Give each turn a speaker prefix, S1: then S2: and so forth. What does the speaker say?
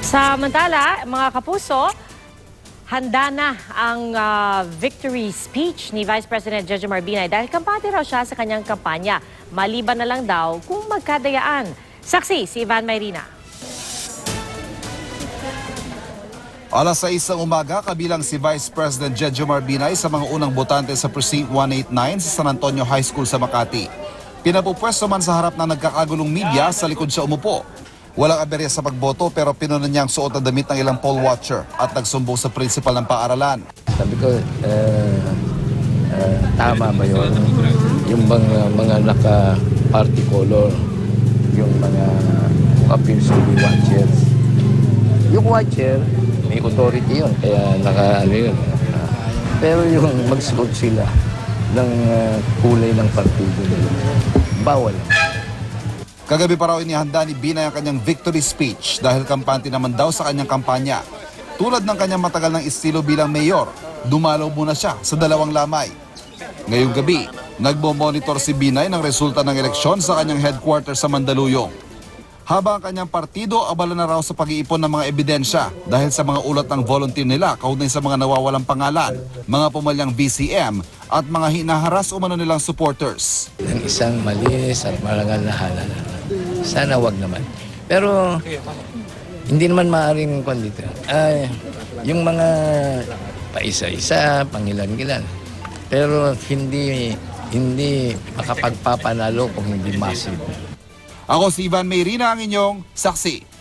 S1: Samantala, mga kapuso, handa na ang victory speech ni Vice President Jejomar Binay dahil kampante raw siya sa kanyang kampanya. Maliban na lang daw kung magkadayaan. Saksi si Ivan Mayrina.
S2: Alas 6 ng umaga, kabilang si Vice President Jejomar Binay sa mga unang botante sa Precinct 189 sa San Antonio High School sa Makati. Pinapupwesto man sa harap ng nagkakagulong media, sa likod siya umupo. Walang aberya sa pagboto pero pinuna niya ang suot na damit ng ilang poll watcher at nagsumbong sa principal ng paaralan.
S3: Sabi ko, tama ba yun? Yung mga naka-party color, yung mga appears to be watchers. Yung watcher, may authority yun, kaya naka-ano yun. Pero yung magsuot sila ng kulay ng partido nila, bawal.
S2: Kagabi pa raw inihanda ni Binay ang kanyang victory speech dahil kampante naman daw sa kanyang kampanya. Tulad ng kanyang matagal ng estilo bilang mayor, dumalaw muna siya sa dalawang lamay. Ngayong gabi, nagmo-monitor si Binay ng resulta ng eleksyon sa kanyang headquarters sa Mandaluyong. Habang ang kanyang partido abala na raw sa pag-iipon ng mga ebidensya dahil sa mga ulat ng volunteer nila kaugnay sa mga nawawalang pangalan, mga pumalyang BCM at mga hinaharas umano nilang supporters.
S3: Ng isang malinis at marangal na halalan. Sana wag naman. Pero hindi naman maaaring dito. Yung mga paisa-isa, pangilan-gilan. Pero hindi makapagpapanalo kung hindi massive.
S2: Ako si Ivan Mayrina, ang inyong saksi.